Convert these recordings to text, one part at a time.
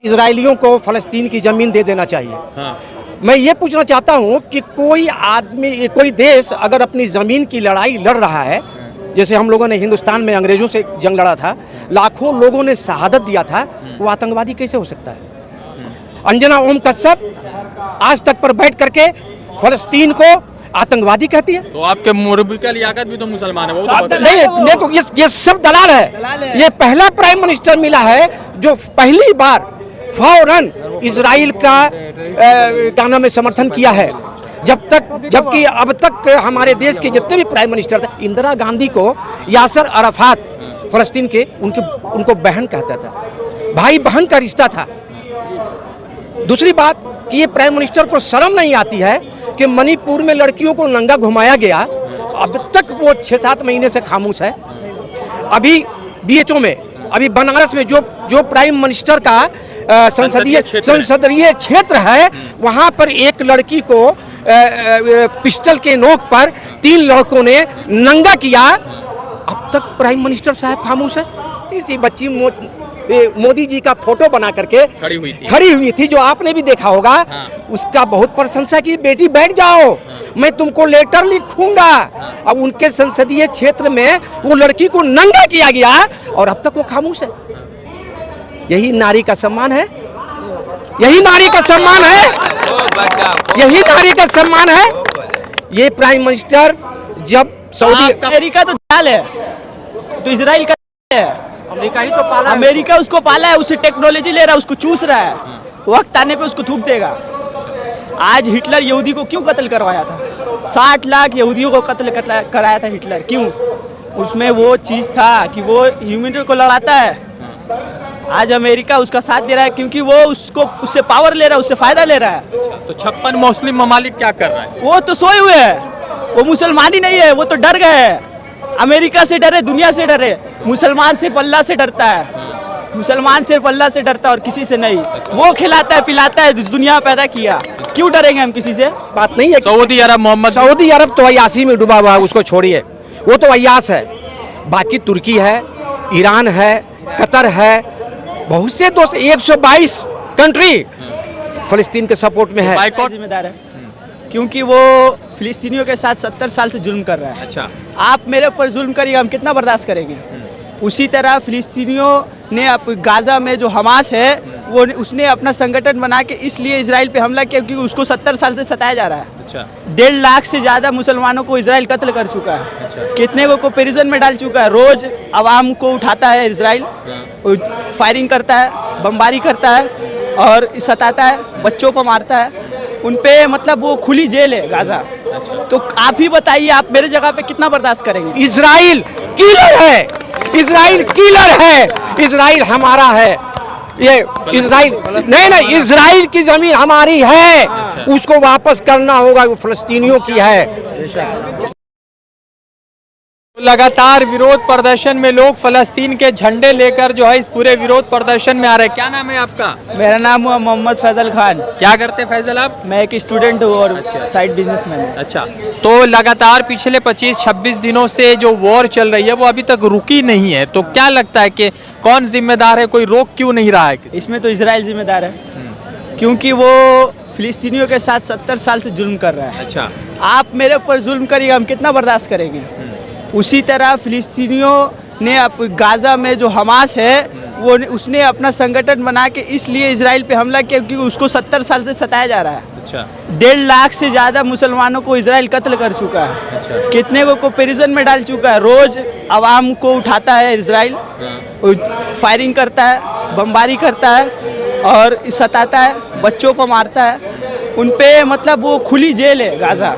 इजरायलियों को फ़लस्तीन की ज़मीन दे देना चाहिए। हाँ। मैं ये पूछना चाहता हूँ कि कोई आदमी, कोई देश अगर अपनी ज़मीन की लड़ाई लड़ रहा है, जैसे हम लोगों ने हिंदुस्तान में अंग्रेज़ों से जंग लड़ा था, लाखों लोगों ने शहादत दिया था, वो आतंकवादी कैसे हो सकता है? अंजना ओम कश्यप आज तक पर बैठ करके फ़लस्तीन को आतंकवादी कहती है। तो आपके मुरब्बिका लियाकत भी तो मुसलमान है, वो तो बता नहीं, देखो ये सब दलाल है। ये पहला प्राइम मिनिस्टर मिला है जो पहली बार फौरन इजराइल का क्या नाम है समर्थन किया है। जबकि अब तक हमारे देश के जितने भी प्राइम मिनिस्टर थे, इंदिरा गांधी को यासर अराफात फ़लस्तीन के उनको बहन कहता था, भाई बहन का रिश्ता था। दूसरी बात कि ये प्राइम मिनिस्टर को शर्म नहीं आती है कि मणिपुर में लड़कियों को नंगा घुमाया गया, अब तक वो 6-7 महीने से खामोश है। अभी बीएचओ में, अभी बनारस में जो प्राइम मिनिस्टर का संसदीय क्षेत्र है, वहाँ पर एक लड़की को पिस्टल के नोक पर 3 लड़कों ने नंगा किया, अब तक प्राइम मिनिस्टर साहब खामोश है। इसी बच्ची मोदी जी का फोटो बना करके खड़ी हुई थी, जो आपने भी देखा होगा। हाँ। उसका बहुत प्रशंसा की, बेटी बैठ जाओ, मैं तुमको लेटर लिखूंगा। अब उनके संसदीय क्षेत्र में वो लड़की को नंगा किया गया और अब तक वो खामोश है। यही नारी का सम्मान है, यही नारी का सम्मान है, यही नारी का सम्मान है। ये प्राइम मिनिस्टर जब सऊदी अमेरिका तो दलाल है, तो इजराइल का है। अमेरिका ही तो पाला, अमेरिका उसको पाला है, उससे टेक्नोलॉजी ले रहा है, उसको चूस रहा है, वक्त आने पे उसको थूक देगा। आज हिटलर यहूदी को क्यों कत्ल करवाया था? 60 लाख यहूदियों को कत्ल कराया था हिटलर, क्यों? उसमें वो चीज़ था कि वो ह्यूमैनिटी को लड़ाता है। आज अमेरिका उसका साथ दे रहा है क्योंकि वो उससे पावर ले रहा है, उससे फायदा ले रहा है। तो 56 मुस्लिम ममालिक क्या कर रहा है? वो तो सोए हुए है, वो मुसलमान ही नहीं है, वो तो डर गए हैं। अमेरिका से डरे, दुनिया से डरे, मुसलमान सिर्फ अल्लाह से डरता है। मुसलमान सिर्फ अल्लाह से डरता है और किसी से नहीं। वो खिलाता है पिलाता है, दुनिया पैदा किया, क्यों डरेंगे हम किसी से? बात नहीं है। सऊदी अरब तो अय्यासी में डूबा हुआ है, उसको छोड़िए, वो तो अय्यास है। बाकी तुर्की है, ईरान है, कतर है, बहुत से दोस्त, 122 कंट्री फ़लस्तीन के सपोर्ट में है। जिम्मेदार है क्योंकि वो फिलिस्तीनियों के साथ 70 साल से जुल्म कर रहा है। अच्छा, आप मेरे ऊपर जुल्म करिएगा, हम कितना बर्दाश्त करेंगे? उसी तरह फिलिस्तीनियों ने गाजा में जो हमास है, वो उसने अपना संगठन बना के इसलिए इजराइल पे हमला किया क्योंकि उसको 70 साल से सताया जा रहा है। अच्छा, 1.5 लाख से ज़्यादा मुसलमानों को इजराइल कत्ल कर चुका है। अच्छा। कितने को प्रिजन में डाल चुका है। रोज आवाम को उठाता है इजराइल, फायरिंग करता है, बमबारी करता है और सताता है, बच्चों को मारता है। उनपे मतलब वो खुली जेल है गाजा। तो आप ही बताइए, आप मेरे जगह पे कितना बर्दाश्त करेंगे? इजराइल किलर है, इजराइल किलर है, इजराइल हमारा है। ये इजराइल नहीं, इजराइल की जमीन हमारी है, उसको वापस करना होगा, वो फ़लस्तीनियों की है। लगातार विरोध प्रदर्शन में लोग फ़लस्तीन के झंडे लेकर जो है इस पूरे विरोध प्रदर्शन में आ रहे हैं। क्या नाम है आपका? मेरा नाम है मोहम्मद फैजल खान। क्या करते हैं फैजल आप? मैं एक स्टूडेंट हूँ और साइड बिजनेसमैन हूँ। अच्छा, तो लगातार पिछले 25-26 दिनों से जो वॉर चल रही है वो अभी तक रुकी नहीं है, तो क्या लगता है कि कौन जिम्मेदार है? कोई रोक क्यों नहीं रहा है? इसमें तो इजराइल जिम्मेदार है क्योंकि वो फिलिस्तीनियों के साथ 70 साल से जुल्म कर रहा है। अच्छा, आप मेरे ऊपर जुल्म करिएगा, हम कितना बर्दाश्त करेंगे? उसी तरह फिलिस्तीनियों ने गाजा में जो हमास है, वो उसने अपना संगठन बना के इसलिए इजराइल पे हमला किया क्योंकि उसको 70 साल से सताया जा रहा है। अच्छा, 1.5 लाख से ज़्यादा मुसलमानों को इजराइल कत्ल कर चुका है। अच्छा। कितने को प्रिजन में डाल चुका है। रोज आवाम को उठाता है इजराइल, फायरिंग करता है, बमबारी करता है और सताता है, बच्चों को मारता है। उनपे मतलब वो खुली जेल है गाजा।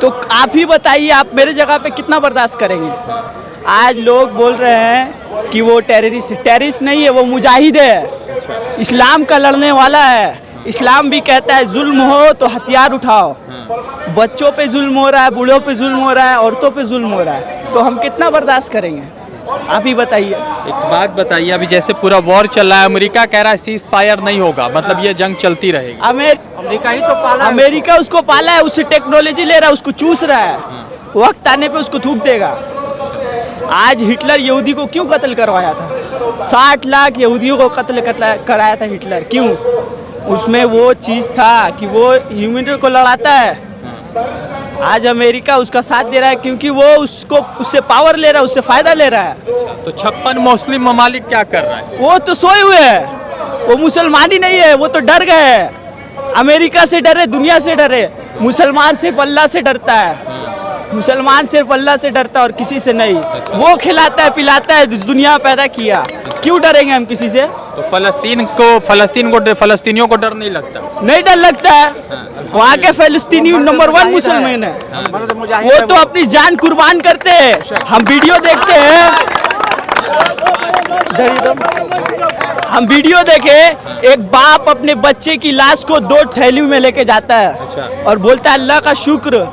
तो आप ही बताइए, आप मेरे जगह पे कितना बर्दाश्त करेंगे? आज लोग बोल रहे हैं कि वो टेररिस्ट नहीं है, वो मुजाहिद है, इस्लाम का लड़ने वाला है। इस्लाम भी कहता है जुल्म हो तो हथियार उठाओ। बच्चों पे जुल्म हो रहा है, बूढ़ों पे जुल्म हो रहा है, औरतों पे जुल्म हो रहा है, तो हम कितना बर्दाश्त करेंगे? आप ही बताइए। एक बात बताइए, अभी जैसे पूरा वॉर चल रहा है, अमेरिका कह रहा है सीज फायर नहीं होगा, मतलब ये जंग चलती रहेगी। अमेरिका ही तो पाला, अमेरिका उसको पाला है, उससे टेक्नोलॉजी ले रहा है, उसको चूस रहा है, वक्त आने पे उसको थूक देगा। आज हिटलर यहूदी को क्यों कत्ल करवाया था? 60 लाख यहूदियों को कत्ल कराया था हिटलर। क्यों? उसमें वो चीज़ था कि वो ह्यूमैनिटी को लड़ाता है। आज अमेरिका उसका साथ दे रहा है क्योंकि वो उससे पावर ले रहा है, उससे फायदा ले रहा है। तो 56 मुस्लिम ममालिक क्या कर रहा है? वो तो सोए हुए है, वो मुसलमान ही नहीं है, वो तो डर गए हैं। अमेरिका से डरे, दुनिया से डरे। मुसलमान सिर्फ अल्लाह से डरता है, मुसलमान सिर्फ अल्लाह से डरता है और किसी से नहीं। वो खिलाता है पिलाता है, दुनिया पैदा किया, क्यों डरेंगे हम किसी से? तो फलस्तीनियों को डर नहीं लगता? नहीं डर लगता है। वहाँ के फलस्तीनी नंबर 1 मुसलमान है, वो तो अपनी जान कुर्बान करते हैं। हम वीडियो देखते हैं, हम वीडियो देखे, एक बाप अपने बच्चे की लाश को 2 थैलियों में लेके जाता है और बोलता है अल्लाह का शुक्र,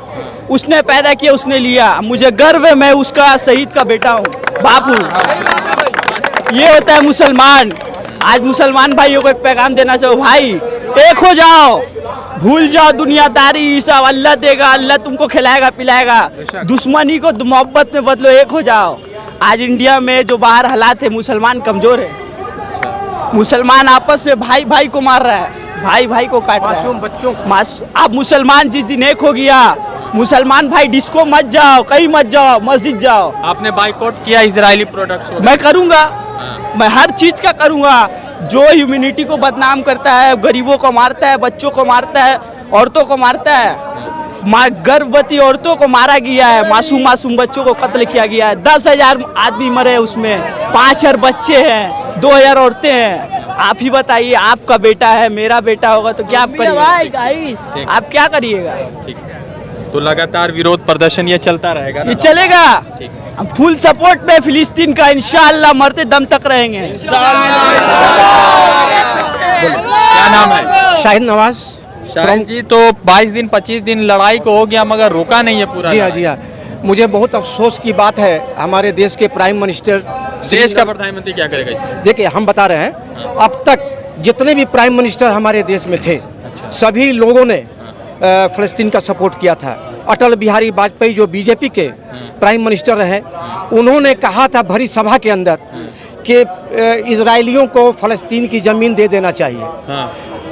उसने पैदा किया, उसने लिया, मुझे गर्व है, मैं उसका शहीद का बेटा हूँ, बाप हूँ। ये होता है मुसलमान। आज मुसलमान भाइयों को एक पैगाम देना चाहो, भाई एक हो जाओ, भूल जाओ दुनियादारी, ये सब अल्लाह देगा, अल्लाह तुमको खिलाएगा पिलाएगा। दुश्मनी को मोहब्बत में बदलो, एक हो जाओ। आज इंडिया में जो बाहर हालात है, मुसलमान कमजोर है, मुसलमान आपस में भाई भाई को मार रहा है, भाई भाई को काट रहा है, मासूम बच्चों। आप मुसलमान जिस दिन एक हो गया, मुसलमान भाई डिस्को मत जाओ, कहीं मत जाओ, मस्जिद जाओ। आपने बाइकआउट किया इजरायली प्रोडक्ट्स? मैं करूंगा, मैं हर चीज का करूंगा। जो ह्यूमैनिटी को बदनाम करता है, गरीबों को मारता है, बच्चों को मारता है, औरतों को मारता है, गर्भवती औरतों को मारा गया है, मासूम बच्चों को कत्ल किया गया है, 10,000 आदमी मरे उसमें, 5,000 बच्चे हैं, 2,000 औरतें हैं। आप ही बताइए, आपका बेटा है, मेरा बेटा होगा तो क्या आप करिएगा? आप क्या करिएगा? ठीक, तो लगातार विरोध प्रदर्शन ये चलता रहेगा ना? ये चलेगा। हम फुल सपोर्ट में फिलिस्तीन का, इंशाअल्लाह मरते दम तक रहेंगे। क्या नाम है? शाहिद नवाज। शाहिद जी, तो 22 दिन 25 दिन लड़ाई को हो गया मगर रुका नहीं है पूरा? जी हाँ, जी हाँ। मुझे बहुत अफसोस की बात है, हमारे देश के प्राइम मिनिस्टर, देश का प्रधानमंत्री क्या करेगा? देखिए हम बता रहे हैं, अब तक जितने भी प्राइम मिनिस्टर हमारे देश में थे, सभी लोगों ने फ़लस्तीन का सपोर्ट किया था। अटल बिहारी वाजपेयी जो बीजेपी के प्राइम मिनिस्टर रहे, उन्होंने कहा था भरी सभा के अंदर कि इजरायलियों को फ़लस्तीन की ज़मीन दे देना चाहिए।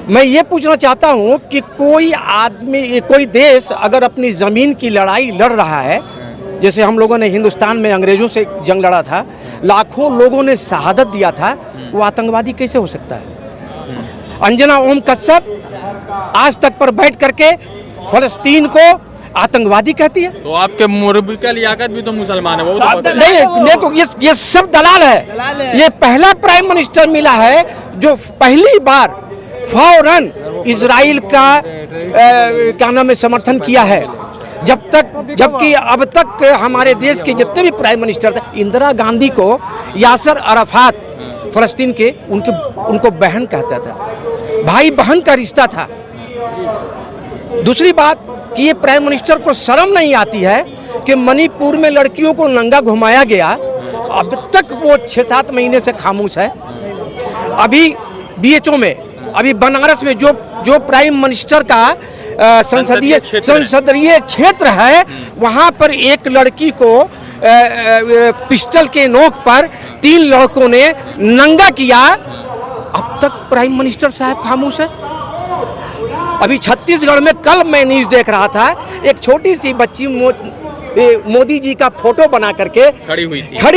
मैं ये पूछना चाहता हूँ कि कोई आदमी, कोई देश अगर अपनी ज़मीन की लड़ाई लड़ रहा है, जैसे हम लोगों ने हिंदुस्तान में अंग्रेज़ों से जंग लड़ा था, लाखों लोगों ने शहादत दिया था, वो आतंकवादी कैसे हो सकता है? अंजना ओम कश्यप आज तक पर बैठ करके फ़लस्तीन को आतंकवादी कहती है। तो आपके मुरब्बी का लियाकत भी तो मुसलमान है, वो तो नहीं, तो ये सब दलाल है। ये पहला प्राइम मिनिस्टर मिला है जो पहली बार फौरन इजराइल का क्या नाम है समर्थन किया है। जबकि अब तक हमारे देश के जितने भी प्राइम मिनिस्टर थे, इंदिरा गांधी को यासर अराफात फ़लस्तीन के उनको बहन कहता था, भाई बहन का रिश्ता था। दूसरी बात कि ये प्राइम मिनिस्टर को शर्म नहीं आती है कि मणिपुर में लड़कियों को नंगा घुमाया गया, अब तक वो 6-7 महीने से खामोश है। अभी BHO में, अभी बनारस में जो प्राइम मिनिस्टर का संसदीय क्षेत्र है, वहाँ पर एक लड़की को पिस्टल के नोक पर 3 लड़कों ने नंगा किया, अब तक प्राइम मिनिस्टर साहब खामोश है। अभी छत्तीसगढ़ में कल मैं न्यूज़ देख रहा था, एक छोटी सी बच्ची मोदी जी का फोटो बना करके खड़ी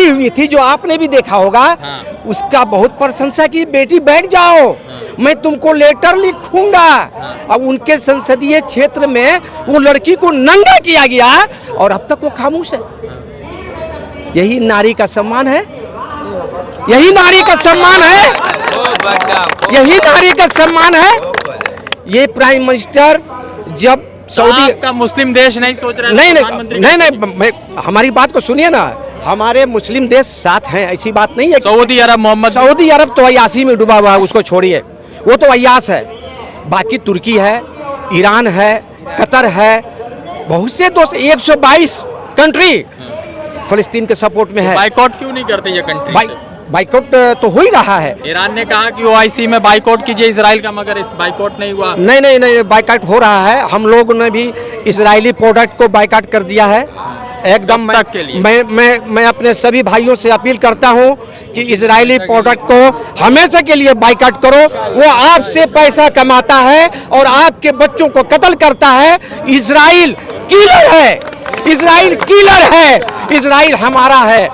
हुई थी, जो आपने भी देखा होगा। हाँ। उसका बहुत प्रशंसा की, बेटी बैठ जाओ, मैं तुमको लेटर लिखूंगा। हाँ। अब उनके संसदीय क्षेत्र में वो लड़की को नंगा किया गया और अब तक वो खामोश है। यही नारी का सम्मान है, यही नारी का सम्मान है, यही नारी का सम्मान है। ये प्राइम मिनिस्टर जब सऊदी का मुस्लिम देश नहीं सोच रहा है? नहीं, हमारी बात को सुनिए ना, हमारे मुस्लिम देश साथ हैं, ऐसी बात नहीं है। सऊदी अरब तो अयासी में डूबा हुआ है, उसको छोड़िए, वो तो अयास है। बाकी तुर्की है, ईरान है, कतर है, बहुत से दोस्त, 122 कंट्री फ़लस्तीन के सपोर्ट में है। बाइकआउट क्यों नहीं करते ये कंट्री? बाइकआउट तो हो ही रहा है। ईरान ने कहा कि OIC में बाइकआउट कीजिए इजराइल का, मगर इस बाइकआउट नहीं हुआ। नहीं, बाइकआउट हो रहा है। हम लोगों ने भी इजरायली प्रोडक्ट को बाइकआउट कर दिया है। एकदम तब तक के लिए। मैं अपने सभी भाइयों से अपील करता हूं कि इजरायली प्रोडक्ट को हमेशा के लिए बाइकाट करो। वो आपसे पैसा कमाता है और आपके बच्चों को कत्ल करता है। इजराइल किलर है, इजराइल किलर है, इजराइल हमारा है।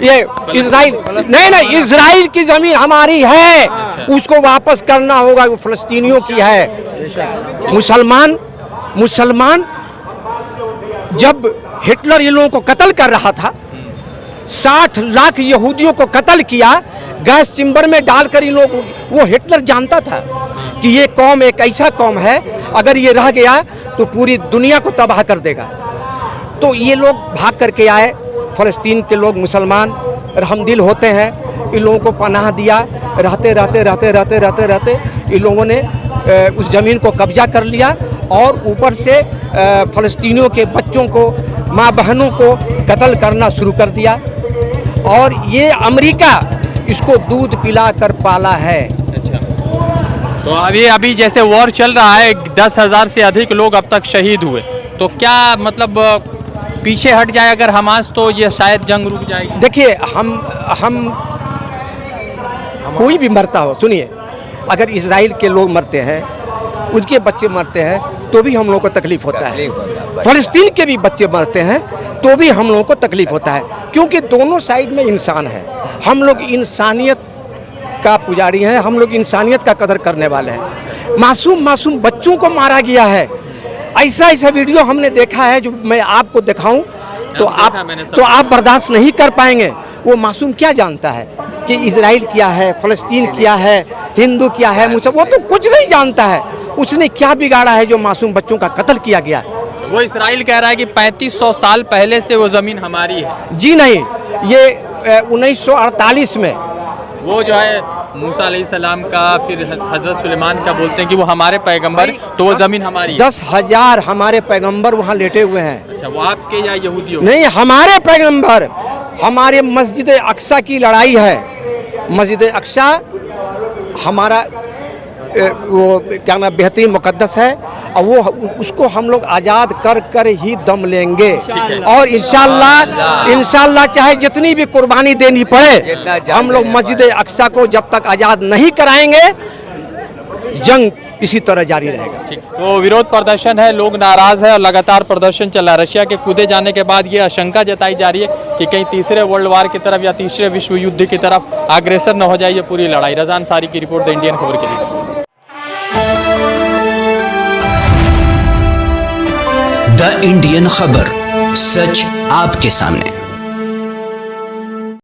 ये इजराइल नहीं, इजराइल की जमीन हमारी है, उसको वापस करना होगा। वो फिलिस्तीनियों की है। मुसलमान जब हिटलर इन लोगों को कत्ल कर रहा था, 60 लाख यहूदियों को कत्ल किया, गैस चेंबर में डालकर इन लोग, वो हिटलर जानता था कि ये कौम एक ऐसा कौम है, अगर ये रह गया तो पूरी दुनिया को तबाह कर देगा। तो ये लोग भाग करके आए। फ़लस्तीन के लोग मुसलमान रहमदिल होते हैं, इन लोगों को पनाह दिया। रहते इन लोगों ने उस ज़मीन को कब्जा कर लिया और ऊपर से फ़लस्तीनियों के बच्चों को, माँ बहनों को कत्ल करना शुरू कर दिया। और ये अमेरिका इसको दूध पिला कर पाला है। तो अभी जैसे वॉर चल रहा है, 10,000 से अधिक लोग अब तक शहीद हुए, तो क्या मतलब पीछे हट जाए अगर हमास, तो ये शायद जंग रुक जाएगी? देखिए, हम कोई भी मरता हो, सुनिए, अगर इजराइल के लोग मरते हैं, उनके बच्चे मरते हैं, तो भी हम लोगों को तकलीफ होता है। फ़लस्तीन के भी बच्चे मरते हैं तो भी हम लोगों को तकलीफ होता है, क्योंकि दोनों साइड में इंसान है। हम लोग इंसानियत का पुजारी हैं, हम लोग इंसानियत का कदर करने वाले हैं। मासूम बच्चों को मारा गया है। ऐसा वीडियो हमने देखा है, जो मैं आपको दिखाऊं तो आप बर्दाश्त नहीं कर पाएंगे। वो मासूम क्या जानता है कि इजराइल क्या है, फ़लस्तीन क्या है, हिंदू क्या है, मुसलमान, वो तो कुछ नहीं जानता है। उसने क्या बिगाड़ा है जो मासूम बच्चों का कत्ल किया गया? वो इजराइल कह रहा है कि 3500 साल पहले से वो ज़मीन हमारी है। जी नहीं, ये 1948 में वो जो है मूसा अलैहिस्सलाम का, फिर हजरत सुलेमान का बोलते हैं कि वो हमारे पैगंबर, तो वो ज़मीन हमारी है। 10,000 हमारे पैगंबर वहाँ लेटे हुए हैं। अच्छा, वो आपके या यहूदियों? नहीं, हमारे पैगंबर। हमारे मस्जिद अक्सा की लड़ाई है। मस्जिद अक्सा हमारा वो क्या नाम, बेहतरीन मुकद्दस है, और वो उसको हम लोग आज़ाद कर ही दम लेंगे। और इंशाल्लाह चाहे जितनी भी कुर्बानी देनी पड़े, हम लोग मस्जिद अक्सा को जब तक आज़ाद नहीं कराएंगे, जंग इसी तरह जारी रहेगा। तो विरोध प्रदर्शन है, लोग नाराज है और लगातार प्रदर्शन चल रहा है। रशिया के कूदे जाने के बाद ये आशंका जताई जा रही है कि कहीं तीसरे वर्ल्ड वार की तरफ या तीसरे विश्व युद्ध की तरफ अग्रेसर न हो जाए ये पूरी लड़ाई। रज़ा अंसारी की रिपोर्ट, द इंडियन खबर के लिए। द इंडियन खबर, सच आपके सामने।